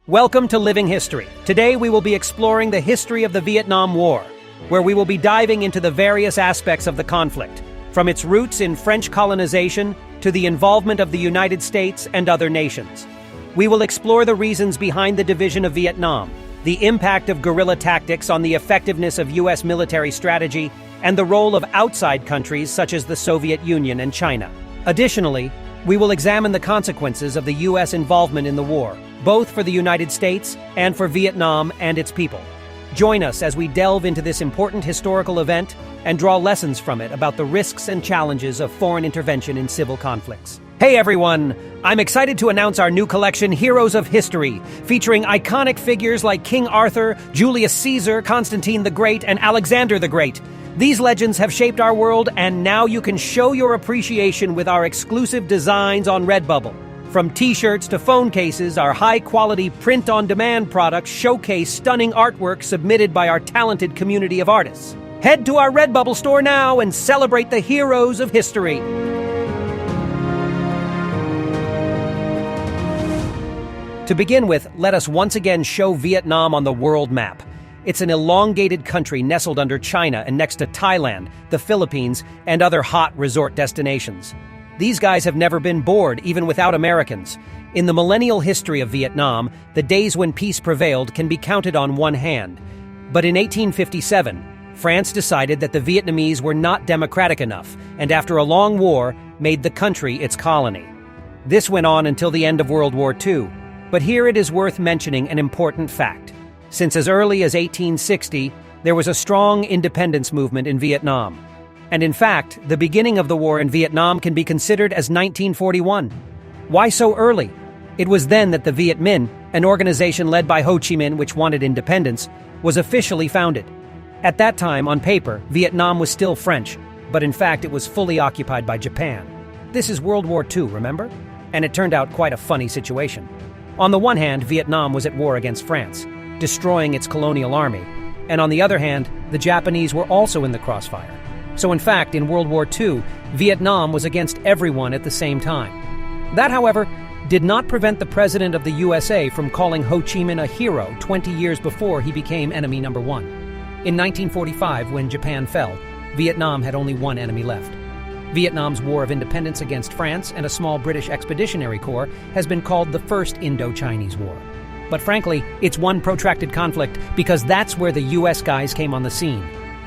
Welcome to Living History. Today we will be exploring the history of the Vietnam War, where we will be diving into the various aspects of the conflict, from its roots in French colonization to the involvement of the United States and other nations. We will explore the reasons behind the division of Vietnam, the impact of guerrilla tactics on the effectiveness of U.S. military strategy, and the role of outside countries such as the Soviet Union and China. Additionally, we will examine the consequences of the U.S. involvement in the war, both for the United States and for Vietnam and its people. Join us as we delve into this important historical event and draw lessons from it about the risks and challenges of foreign intervention in civil conflicts. Hey everyone! I'm excited to announce our new collection, Heroes of History, featuring iconic figures like King Arthur, Julius Caesar, Constantine the Great, and Alexander the Great. These legends have shaped our world, and now you can show your appreciation with our exclusive designs on Redbubble. From t-shirts to phone cases, our high-quality print-on-demand products showcase stunning artwork submitted by our talented community of artists. Head to our Redbubble store now and celebrate the heroes of history. To begin with, let us once again show Vietnam on the world map. It's an elongated country nestled under China and next to Thailand, the Philippines, and other hot resort destinations. These guys have never been bored, even without Americans. In the millennial history of Vietnam, the days when peace prevailed can be counted on one hand. But in 1857, France decided that the Vietnamese were not democratic enough, and after a long war, made the country its colony. This went on until the end of World War II. But here it is worth mentioning an important fact. Since as early as 1860, there was a strong independence movement in Vietnam. And in fact, the beginning of the war in Vietnam can be considered as 1941. Why so early? It was then that the Viet Minh, an organization led by Ho Chi Minh which wanted independence, was officially founded. At that time, on paper, Vietnam was still French, but in fact it was fully occupied by Japan. This is World War II, remember? And it turned out quite a funny situation. On the one hand, Vietnam was at war against France, destroying its colonial army, and on the other hand, the Japanese were also in the crossfire. So in fact, in World War II, Vietnam was against everyone at the same time. That, however, did not prevent the President of the USA from calling Ho Chi Minh a hero 20 years before he became enemy number one. In 1945, when Japan fell, Vietnam had only one enemy left. Vietnam's War of Independence against France and a small British Expeditionary Corps has been called the First Indo-Chinese War. But frankly, it's one protracted conflict because that's where the US guys came on the scene.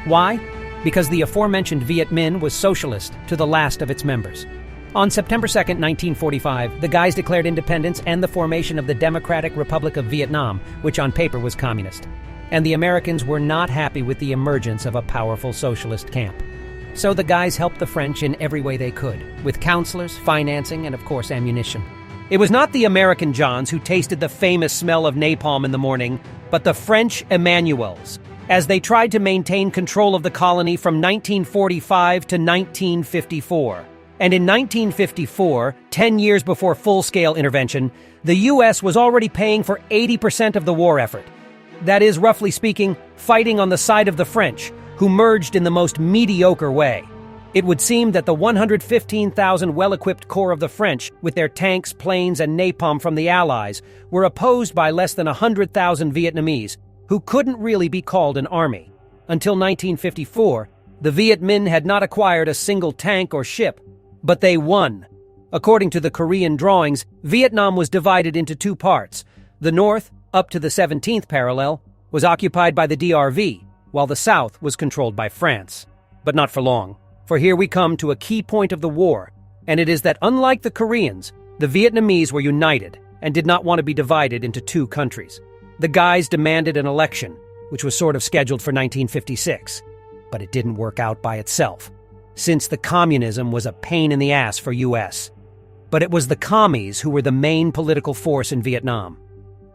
Why? Because the aforementioned Viet Minh was socialist to the last of its members. On September 2, 1945, the guys declared independence and the formation of the Democratic Republic of Vietnam, which on paper was communist. And the Americans were not happy with the emergence of a powerful socialist camp. So the guys helped the French in every way they could, with counselors, financing, and of course ammunition. It was not the American Johns who tasted the famous smell of napalm in the morning, but the French Emmanuels, as they tried to maintain control of the colony from 1945 to 1954. And in 1954, 10 years before full-scale intervention, the U.S. was already paying for 80% of the war effort. That is, roughly speaking, fighting on the side of the French, who merged in the most mediocre way. It would seem that the 115,000 well-equipped corps of the French, with their tanks, planes, and napalm from the Allies, were opposed by less than 100,000 Vietnamese, who couldn't really be called an army. Until 1954, the Viet Minh had not acquired a single tank or ship, but they won. According to the Korean drawings, Vietnam was divided into two parts. The north, up to the 17th parallel, was occupied by the DRV, while the south was controlled by France. But not for long, for here we come to a key point of the war, and it is that unlike the Koreans, the Vietnamese were united and did not want to be divided into two countries. The guys demanded an election, which was sort of scheduled for 1956, but it didn't work out by itself, since the communism was a pain in the ass for US. But it was the commies who were the main political force in Vietnam.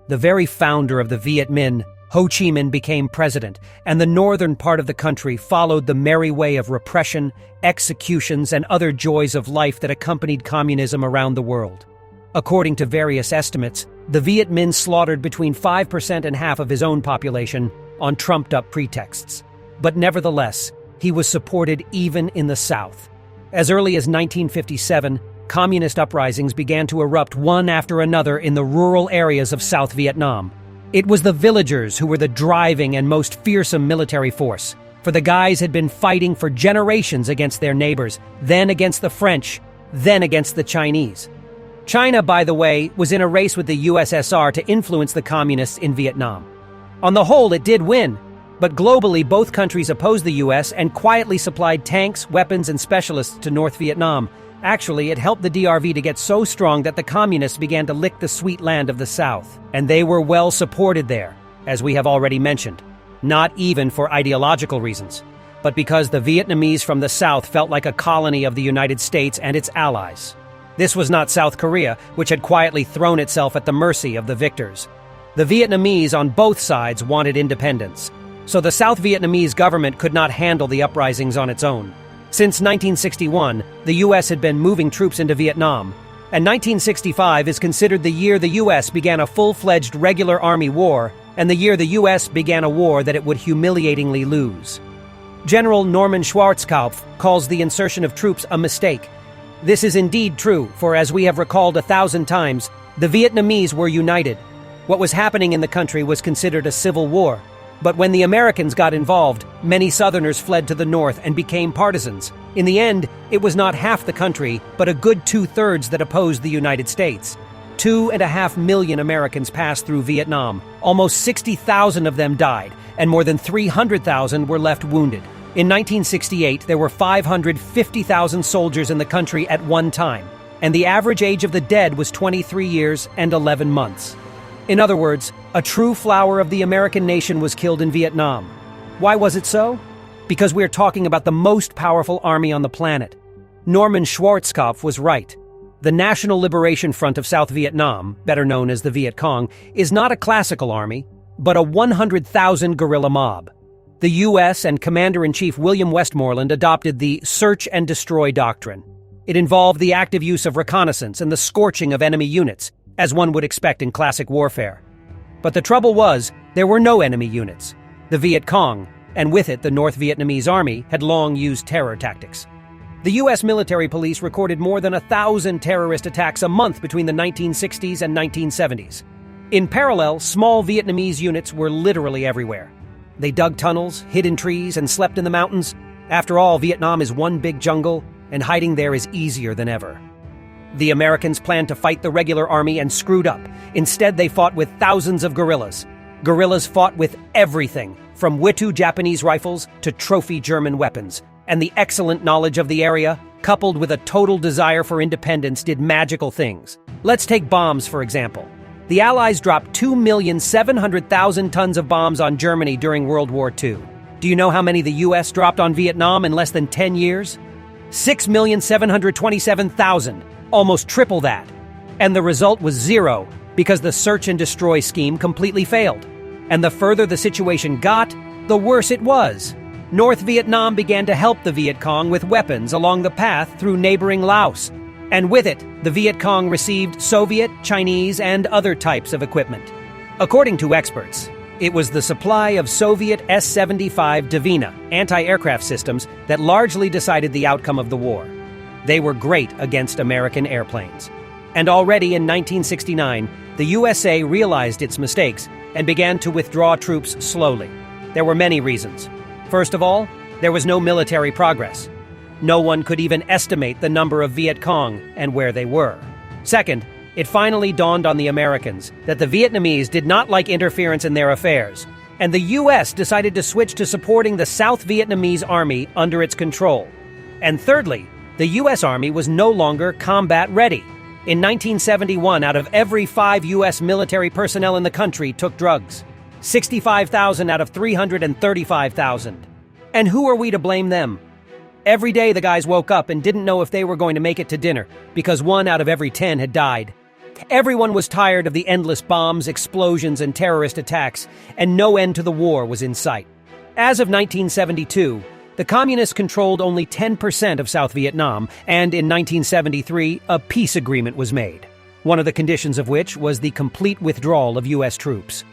The very founder of the Viet Minh, Ho Chi Minh, became president, and the northern part of the country followed the merry way of repression, executions, and other joys of life that accompanied communism around the world. According to various estimates, the Viet Minh slaughtered between 5% and half of his own population on trumped-up pretexts. But nevertheless, he was supported even in the South. As early as 1957, communist uprisings began to erupt one after another in the rural areas of South Vietnam. It was the villagers who were the driving and most fearsome military force, for the guys had been fighting for generations against their neighbors, then against the French, then against the Chinese. China, by the way, was in a race with the USSR to influence the communists in Vietnam. On the whole, it did win, but globally both countries opposed the US and quietly supplied tanks, weapons, and specialists to North Vietnam. Actually, it helped the DRV to get so strong that the communists began to lick the sweet land of the South. And they were well supported there, as we have already mentioned. Not even for ideological reasons, but because the Vietnamese from the South felt like a colony of the United States and its allies. This was not South Korea, which had quietly thrown itself at the mercy of the victors. The Vietnamese on both sides wanted independence, so the South Vietnamese government could not handle the uprisings on its own. Since 1961, the U.S. had been moving troops into Vietnam, and 1965 is considered the year the U.S. began a full-fledged regular army war, and the year the U.S. began a war that it would humiliatingly lose. General Norman Schwarzkopf calls the insertion of troops a mistake. This is indeed true, for as we have recalled 1,000 times, the Vietnamese were united. What was happening in the country was considered a civil war. But when the Americans got involved, many Southerners fled to the north and became partisans. In the end, it was not half the country, but a good 2/3 that opposed the United States. 2.5 million Americans passed through Vietnam. Almost 60,000 of them died, and more than 300,000 were left wounded. In 1968, there were 550,000 soldiers in the country at one time, and the average age of the dead was 23 years and 11 months. In other words, a true flower of the American nation was killed in Vietnam. Why was it so? Because we're talking about the most powerful army on the planet. Norman Schwarzkopf was right. The National Liberation Front of South Vietnam, better known as the Viet Cong, is not a classical army, but a 100,000 guerrilla mob. The U.S. and Commander-in-Chief William Westmoreland adopted the search and destroy doctrine. It involved the active use of reconnaissance and the scorching of enemy units, as one would expect in classic warfare. But the trouble was, there were no enemy units. The Viet Cong, and with it the North Vietnamese Army, had long used terror tactics. The U.S. military police recorded more than 1,000 terrorist attacks a month between the 1960s and 1970s. In parallel, small Vietnamese units were literally everywhere. They dug tunnels, hid in trees, and slept in the mountains. After all, Vietnam is one big jungle, and hiding there is easier than ever. The Americans planned to fight the regular army and screwed up. Instead, they fought with thousands of guerrillas. Guerrillas fought with everything, from Witu Japanese rifles to trophy German weapons. And the excellent knowledge of the area, coupled with a total desire for independence, did magical things. Let's take bombs, for example. The Allies dropped 2,700,000 tons of bombs on Germany during World War II. Do you know how many the U.S. dropped on Vietnam in less than 10 years? 6,727,000. Almost triple that. And the result was zero, because the search and destroy scheme completely failed. And the further the situation got, the worse it was. North Vietnam began to help the Viet Cong with weapons along the path through neighboring Laos. And with it, the Viet Cong received Soviet, Chinese, and other types of equipment. According to experts, it was the supply of Soviet S-75 Divina anti-aircraft systems that largely decided the outcome of the war. They were great against American airplanes. And already in 1969, the USA realized its mistakes and began to withdraw troops slowly. There were many reasons. First of all, there was no military progress. No one could even estimate the number of Viet Cong and where they were. Second, it finally dawned on the Americans that the Vietnamese did not like interference in their affairs, and the U.S. decided to switch to supporting the South Vietnamese Army under its control. And thirdly, the U.S. Army was no longer combat ready. In 1971, out of every 5 U.S. military personnel in the country took drugs. 65,000 out of 335,000. And who are we to blame them? Every day the guys woke up and didn't know if they were going to make it to dinner, because 1 out of every 10 had died. Everyone was tired of the endless bombs, explosions, and terrorist attacks, and no end to the war was in sight. As of 1972, the communists controlled only 10% of South Vietnam, and in 1973, a peace agreement was made, one of the conditions of which was the complete withdrawal of U.S. troops.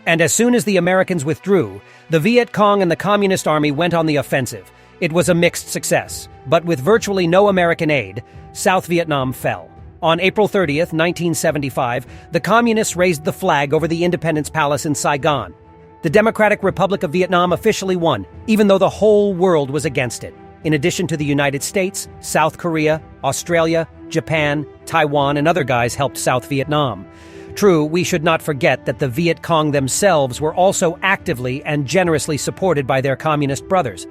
And as soon as the Americans withdrew, the Viet Cong and the Communist Army went on the offensive. It was a mixed success, but with virtually no American aid, South Vietnam fell. On April 30th, 1975, the Communists raised the flag over the Independence Palace in Saigon. The Democratic Republic of Vietnam officially won, even though the whole world was against it. In addition to the United States, South Korea, Australia, Japan, Taiwan, and other guys helped South Vietnam. True, we should not forget that the Viet Cong themselves were also actively and generously supported by their communist brothers.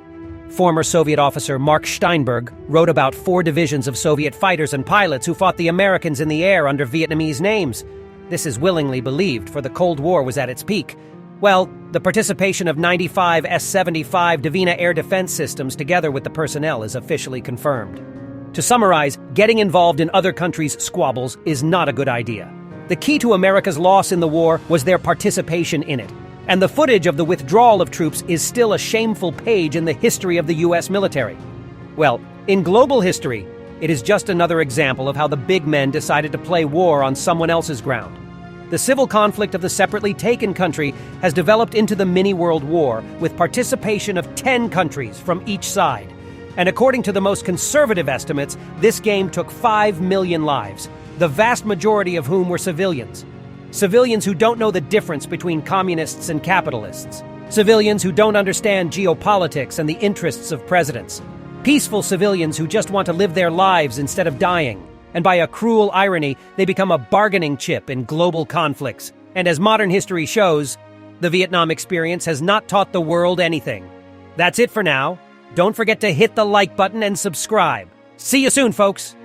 Former Soviet officer Mark Steinberg wrote about 4 divisions of Soviet fighters and pilots who fought the Americans in the air under Vietnamese names. This is willingly believed, for the Cold War was at its peak. Well, the participation of 95 S-75 Divina air defense systems together with the personnel is officially confirmed. To summarize, getting involved in other countries' squabbles is not a good idea. The key to America's loss in the war was their participation in it. And the footage of the withdrawal of troops is still a shameful page in the history of the U.S. military. Well, in global history, it is just another example of how the big men decided to play war on someone else's ground. The civil conflict of the separately taken country has developed into the mini-world war, with participation of 10 countries from each side. And according to the most conservative estimates, this game took 5 million lives, the vast majority of whom were civilians. Civilians who don't know the difference between communists and capitalists. Civilians who don't understand geopolitics and the interests of presidents. Peaceful civilians who just want to live their lives instead of dying. And by a cruel irony, they become a bargaining chip in global conflicts. And as modern history shows, the Vietnam experience has not taught the world anything. That's it for now. Don't forget to hit the like button and subscribe. See you soon, folks!